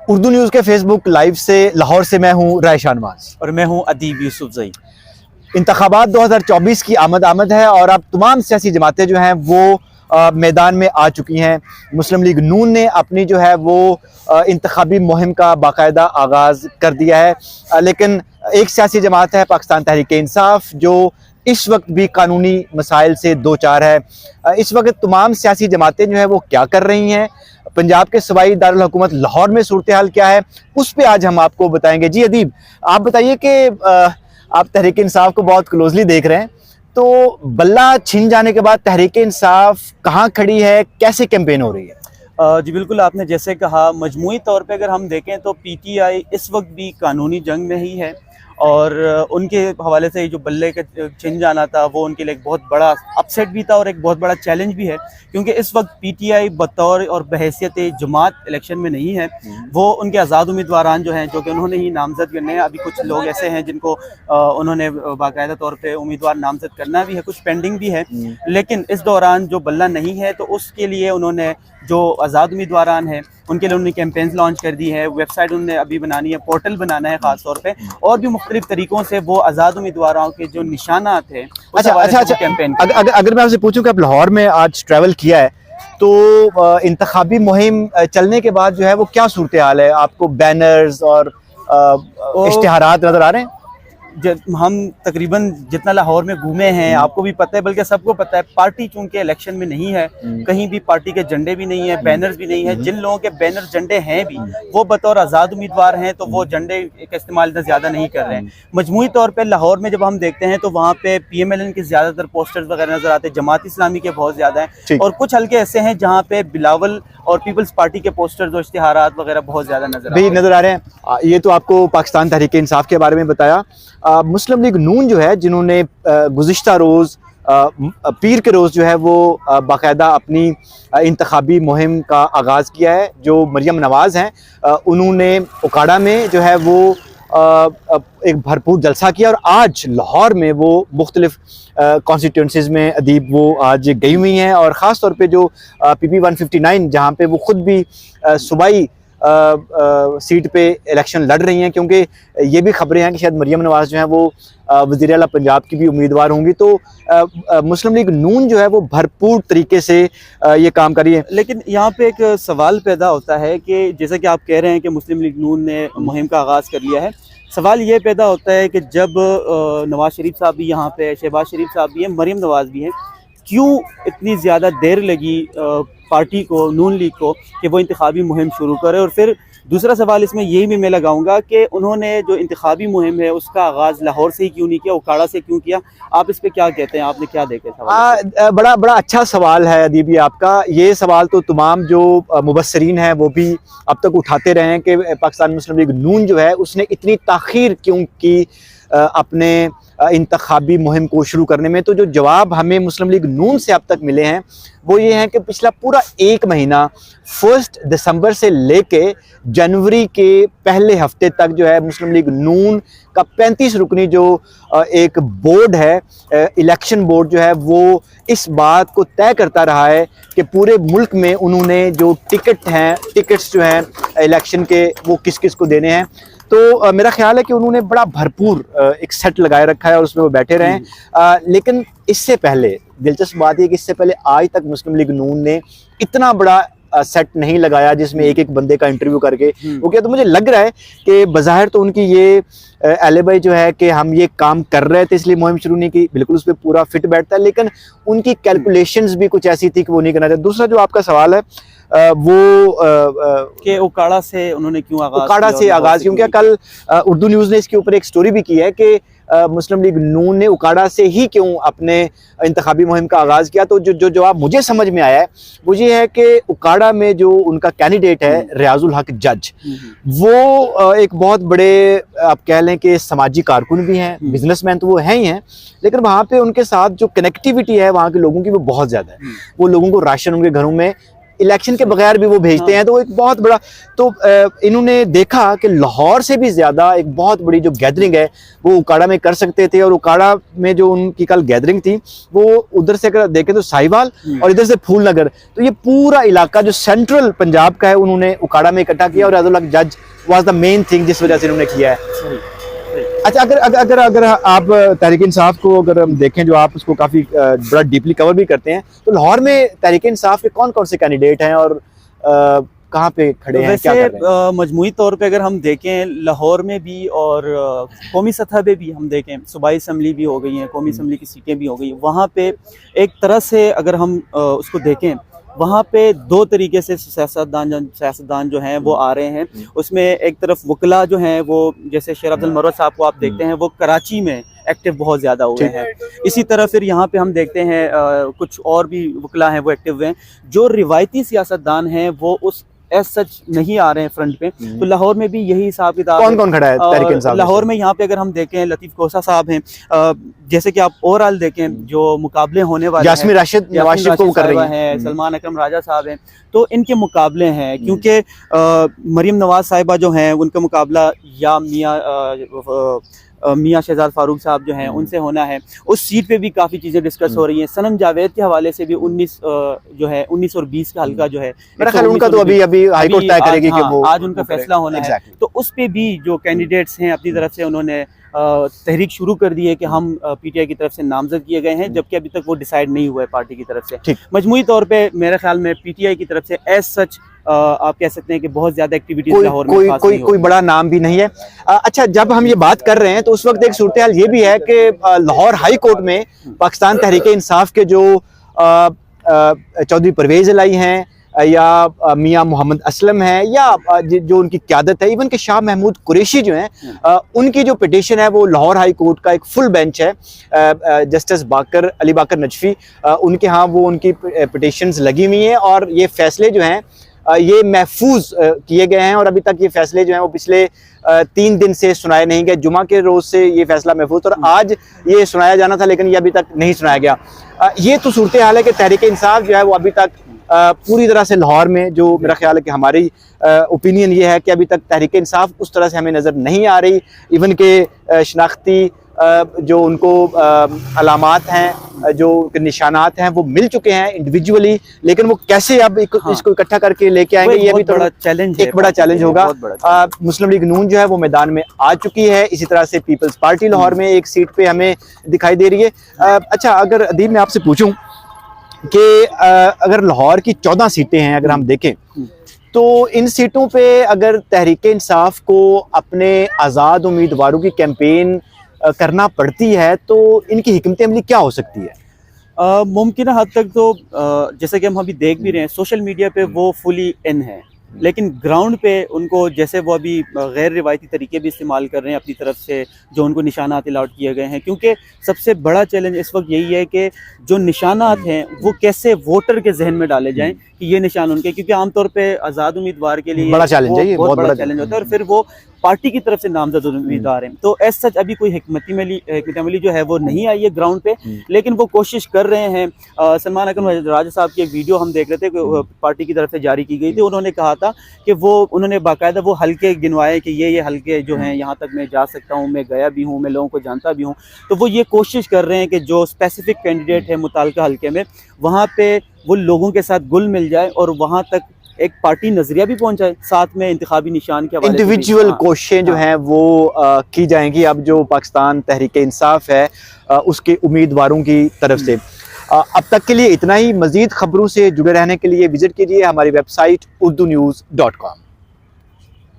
Urdu news के Facebook live से लाहौर से मैं हूँ राय शाहनवाज और मैं हूं अदीब यूसुफजई। इंतखाबात 2024 की आमद है और अब तमाम सियासी जमातें जो हैं वो मैदान में आ चुकी हैं। मुस्लिम लीग नून ने अपनी जो है वो इंतखाबी मुहिम का बाकायदा आगाज़ कर दिया है, लेकिन एक सियासी जमात है पाकिस्तान तहरीक इंसाफ जो इस वक्त भी कानूनी मसाइल से दो चार है। इस वक्त तमाम सियासी जमातें जो है वो क्या कर रही हैं, पंजाब के सूबाई दारुल हुकूमत लाहौर में सूरत हाल क्या है, उस पर आज हम आपको बताएंगे। जी अदीब, आप बताइए कि आप तहरीक इंसाफ को बहुत क्लोजली देख रहे हैं, तो बल्ला छिन जाने के बाद तहरीक इंसाफ कहाँ खड़ी है, कैसे कैंपेन हो रही है? जी बिल्कुल, आपने जैसे कहा, मजमूई तौर पे अगर हम देखें तो पीटीआई इस वक्त भी कानूनी जंग में ही है और उनके हवाले से जो बल्ले का छिन जाना था वो उनके लिए एक बहुत बड़ा अपसेट भी था और एक बहुत बड़ा चैलेंज भी है, क्योंकि इस वक्त पीटीआई बतौर और बहैसियत जमात इलेक्शन में नहीं है। वो उनके आज़ाद उम्मीदवारान जो हैं, जो कि उन्होंने ही नामजद करने हैं, अभी कुछ लोग ऐसे हैं जिनको उन्होंने बाकायदा तौर पे उम्मीदवार नामजद करना भी है, कुछ पेंडिंग भी है, लेकिन इस दौरान जो बल्ला नहीं है तो उसके लिए उन्होंने जो आज़ाद उम्मीदवारान हैं उनके लिए उन्होंने कैंपेन्स लॉन्च कर दी है, वेबसाइट उन्होंने अभी बनानी है, पोर्टल बनाना है ख़ास तौर पे, और भी मुख्तलिफ तरीक़ों से वो आज़ाद उम्मीदवारों के जो निशानात हैं अच्छा कैंपेन। अगर मैं आपसे पूछूं कि आप लाहौर में आज ट्रैवल किया है, तो इंतखाबी मुहिम चलने के बाद जो है वो क्या सूरत हाल है? आपको बैनर्स और इश्तिहारात नजर आ रहे हैं? हम तकरीबन जितना लाहौर में घूमे हैं, आपको भी पता है, बल्कि सबको पता है, पार्टी चूंकि इलेक्शन में नहीं है, कहीं भी पार्टी के झंडे भी नहीं है, बैनर्स भी नहीं है। जिन लोगों के बैनर झंडे हैं भी, वो बतौर आज़ाद उम्मीदवार हैं, तो वो झंडे का इस्तेमाल इतना ज़्यादा नहीं कर रहे हैं। मजमूई तौर पर लाहौर में जब हम देखते हैं तो वहाँ पे PMLN के ज़्यादातर पोस्टर्स वगैरह नज़र आते हैं, जमात इस्लामी के बहुत ज़्यादा हैं, और कुछ हल्के ऐसे हैं जहाँ पे बिलावल और पीपल्स पार्टी के पोस्टर्स और इश्तिहारात वगैरह बहुत ज़्यादा नज़र आ रहे हैं। ये तो आपको पाकिस्तान तहरीक इंसाफ के बारे में बताया। मुस्लिम लीग नून जो है, जिन्होंने गुज़िश्ता रोज़ पीर के रोज़ जो है वो बाकायदा अपनी इंतखाबी मुहिम का आगाज़ किया है। जो मरियम नवाज़ हैं, उन्होंने उकाड़ा में जो है वो एक भरपूर जलसा किया, और आज लाहौर में वो मुख्तलिफ कॉन्स्टिट्यूंसीज़ में अदीब वो आज गई हुई हैं, और ख़ास तौर पे जो PP 159 जहाँ पे वो ख़ुद भी सूबाई सीट पे इलेक्शन लड़ रही हैं, क्योंकि ये भी खबरें हैं कि शायद मरियम नवाज़ जो है वो वज़ीर आला पंजाब की भी उम्मीदवार होंगी। तो मुस्लिम लीग नून जो है वो भरपूर तरीके से ये काम कर रही है। लेकिन यहाँ पे एक सवाल पैदा होता है कि जैसे कि आप कह रहे हैं कि मुस्लिम लीग नून ने मुहिम का आगाज़ कर लिया है, सवाल ये पैदा होता है कि जब नवाज़ शरीफ साहब भी यहाँ पे, शहबाज शरीफ साहब भी हैं, मरियम नवाज़ भी हैं, क्यों इतनी ज़्यादा देर लगी पार्टी को, नून लीग को, कि वो इंतखाबी मुहिम शुरू करे? और फिर दूसरा सवाल इसमें यही भी मैं लगाऊंगा कि उन्होंने जो इंतखाबी मुहिम है उसका आगाज़ लाहौर से ही क्यों नहीं किया, उकाड़ा से क्यों किया? आप इस पे क्या कहते हैं, आपने क्या देखा? बड़ा अच्छा सवाल है अदीबी आपका। ये सवाल तो तमाम जो मुबस्सरीन हैं वो भी अब तक उठाते रहे हैं कि पाकिस्तान मुस्लिम लीग नून जो है उसने इतनी ताख़ीर क्यों की अपने इंतखाबी मुहिम को शुरू करने में। तो जो जवाब हमें मुस्लिम लीग नून से अब तक मिले हैं वो ये हैं कि पिछला पूरा एक महीना 1 दिसंबर से लेके जनवरी के पहले हफ्ते तक जो है मुस्लिम लीग नून का 35 रुकनी जो एक बोर्ड है, इलेक्शन बोर्ड जो है, वो इस बात को तय करता रहा है कि पूरे मुल्क में उन्होंने जो टिकट्स जो हैं इलेक्शन के वो किस किस को देने हैं। तो मेरा ख्याल है कि उन्होंने बड़ा भरपूर एक सेट लगाए रखा है और उसमें वो बैठे रहे हैं। लेकिन इससे पहले दिलचस्प बात है कि इससे पहले आज तक मुस्लिम लीग नून ने इतना बड़ा सेट नहीं लगाया जिसमें एक एक बंदे का इंटरव्यू करके वो किया। तो मुझे लग रहा है कि बज़ाहिर तो उनकी ये एलिबाई जो है कि हम ये काम कर रहे थे इसलिए मुहिम शुरू नहीं की, बिल्कुल उस पर पूरा फिट बैठता है, लेकिन उनकी कैलकुलेशंस भी कुछ ऐसी थी कि वो नहीं करना चाहिए। दूसरा जो आपका सवाल है वो कि उकाड़ा से उन्होंने क्यों आगाज़, क्योंकि कल उर्दू न्यूज़ ने इसके ऊपर एक स्टोरी भी की है कि मुस्लिम लीग नून ने उकाड़ा से ही क्यों अपने इंतखाबी मुहिम का आगाज़ किया। तो जो जवाब मुझे समझ में आया है वो ये है कि उकाड़ा में जो उनका कैंडिडेट है रियाजुल हक जज, वो एक बहुत बड़े आप कह लें कि समाजी कारकुन भी हैं, बिजनेसमैन तो वो हैं ही हैं, लेकिन वहाँ पे उनके साथ जो कनेक्टिविटी है वहाँ के लोगों की वो बहुत ज़्यादा है। वो लोगों को राशन उनके घरों में इलेक्शन के बगैर भी वो भेजते हैं, तो वो एक बहुत बड़ा, तो इन्होंने देखा कि लाहौर से भी ज़्यादा एक बहुत बड़ी जो गैदरिंग है वो उकाड़ा में कर सकते थे, और उकाड़ा में जो उनकी कल गैदरिंग थी वो उधर से अगर देखें तो साहिवाल और इधर से फूलनगर, तो ये पूरा इलाका जो सेंट्रल पंजाब का है उन्होंने उकाड़ा में इकट्ठा किया, और एज जज वाज द मेन थिंग जिस वजह से इन्होंने किया है। अच्छा, अगर आप तहरीक इंसाफ को अगर हम देखें, जो आप उसको काफ़ी बड़ा डीपली कवर भी करते हैं, तो लाहौर में तहरीक इंसाफ के कौन कौन से कैंडिडेट हैं और कहाँ पे खड़े हैं, क्या कर रहे हैं? मजमूई तौर पे अगर हम देखें लाहौर में भी और कौमी सतह पे भी हम देखें, सूबाई असम्बली भी हो गई हैं, कौमी असम्बली की सीटें भी हो गई, वहाँ पे एक तरह से अगर हम उसको देखें, वहाँ पे दो तरीके से सियासतदान जो हैं वो आ रहे हैं। उसमें एक तरफ वकला जो हैं वो, जैसे शेर अब्दुल मरवत साहब को आप देखते हैं, वो कराची में एक्टिव बहुत ज़्यादा हुए हैं। इसी तरह फिर यहाँ पे हम देखते हैं कुछ और भी वकला हैं वो एक्टिव हुए हैं। जो रिवायती सियासतदान हैं वो उस एज सच नहीं आ रहे हैं फ्रंट पे। तो लाहौर में भी यही हिसाब किताब कौन कौन खड़ा है तहरीक इंसाफ? लाहौर में यहाँ पे अगर हम देखें, लतीफ़ कोसा साहब हैं, जैसे कि आप ओवरऑल देखें जो मुकाबले होने वाले हैं, यास्मीन राशिद नवाज शरीफ को कर रही हैं, सलमान अकरम राजा साहब हैं, तो इनके मुकाबले हैं, क्योंकि मरीम नवाज साहिबा जो हैं उनका मुकाबला या मियाँ शहजाद फारूक साहब जो हैं उनसे होना है। उस सीट पे भी काफ़ी चीज़ें डिस्कस हो रही हैं। सनम जावेद के हवाले से भी 19 जो है 19 और 20 का हल्का जो है, मेरा ख्याल उनका तो अभी हाई कोर्ट तय करेगी कि वो आज उनका फैसला होना है। तो उस पे भी जो कैंडिडेट्स हैं अपनी तरफ से उन्होंने तहरीक शुरू कर दी है कि हम पीटीआई की तरफ से नामजद किए गए हैं, जबकि अभी तक वो डिसाइड नहीं हुआ है पार्टी की तरफ से। मजमूई तौर पे मेरे ख्याल में पीटीआई की तरफ से एज सच आप कह सकते हैं कि बहुत ज्यादा एक्टिविटीज लाहौर में कोई बड़ा नाम भी नहीं है। अच्छा, जब हम ये बात कर रहे हैं तो उस वक्त एक सूरत हाल ये भी है कि लाहौर हाई कोर्ट में पाकिस्तान तहरीक इंसाफ के जो चौधरी परवेज इलाई हैं या मियाँ मोहम्मद असलम है या जो उनकी क़यादत है, इवन के शाह महमूद कुरैशी जो हैं, उनकी जो पिटीशन है वो लाहौर हाई कोर्ट का एक फुल बेंच है, जस्टिस अली बाकर नजफी, उनके यहाँ वो उनकी पिटीशंस लगी हुई हैं, और ये फैसले जो हैं ये महफूज किए गए हैं, और अभी तक ये फैसले जो हैं वो पिछले 3 दिन से सुनाए नहीं गए। जुमा के रोज़ से ये फैसला महफूज, और आज ये सुनाया जाना था लेकिन ये अभी तक नहीं सुनाया गया। ये तो सूरत हाल है कि तहरीक इंसाफ जो है वो अभी तक पूरी तरह से लाहौर में, जो मेरा ख्याल है कि हमारी ओपिनियन ये है कि अभी तक तहरीक इंसाफ उस तरह से हमें नज़र नहीं आ रही। इवन के शनाख्ती जो उनको अलामात हैं, जो निशानात हैं वो मिल चुके हैं इंडिविजुअली, लेकिन वो कैसे अब इसको इकट्ठा करके लेके आएंगे, ये भी थोड़ा चैलेंज, एक बड़ा चैलेंज होगा। मुस्लिम लीग नून जो है वो मैदान में आ चुकी है, इसी तरह से पीपल्स पार्टी लाहौर में एक सीट पे हमें दिखाई दे रही है। अच्छा, अगर अदीब मैं आपसे पूछूं कि अगर लाहौर की 14 सीटें हैं, अगर हम देखें तो इन सीटों पे अगर तहरीक इंसाफ को अपने आज़ाद उम्मीदवारों की कैंपेन करना पड़ती है तो इनकी हिकमत अमली क्या हो सकती है? मुमकिन हद तक तो जैसे कि हम अभी देख भी रहे हैं सोशल मीडिया पे वो फुली इन है, लेकिन ग्राउंड पे उनको, जैसे वो अभी गैर रिवायती तरीके भी इस्तेमाल कर रहे हैं अपनी तरफ से, जो उनको निशानात अलाउट किए गए हैं, क्योंकि सबसे बड़ा चैलेंज इस वक्त यही है कि जो निशानात हैं वो कैसे वोटर के जहन में डाले जाएं कि ये निशान उनके, क्योंकि आमतौर पे आज़ाद उम्मीदवार के लिए बड़ा चैलेंज है, ये बहुत बड़ा चैलेंज होता है, और फिर वो पार्टी की तरफ से नामजद उम्मीदवार हैं। तो एज सच अभी कोई हिकमत अमली जो है वो नहीं आई है ग्राउंड पे, लेकिन वो कोशिश कर रहे हैं। सलमान अकरम राजा साहब की एक वीडियो हम देख रहे थे कि पार्टी की तरफ से जारी की गई थी, उन्होंने कहा था कि उन्होंने बाकायदा वो हल्के गिनवाए कि ये हल्के जो हैं यहाँ तक मैं जा सकता हूँ, मैं गया भी हूँ, मैं लोगों को जानता भी हूँ। तो वो ये कोशिश कर रहे हैं कि जो स्पेसिफिक कैंडिडेट है मुताल्लिका हल्के में, वहाँ पे वो लोगों के साथ गुल मिल जाए और वहाँ तक एक पार्टी नजरिया भी पहुंचाए, साथ में इंतखाबी निशान के इंडिविजुअल कोशिशें जो हैं वो की जाएंगी अब जो पाकिस्तान तहरीक इंसाफ है उसके उम्मीदवारों की तरफ से। अब तक के लिए इतना ही। मजीद खबरों से जुड़े रहने के लिए विजिट कीजिए हमारी वेबसाइट urdunews.com।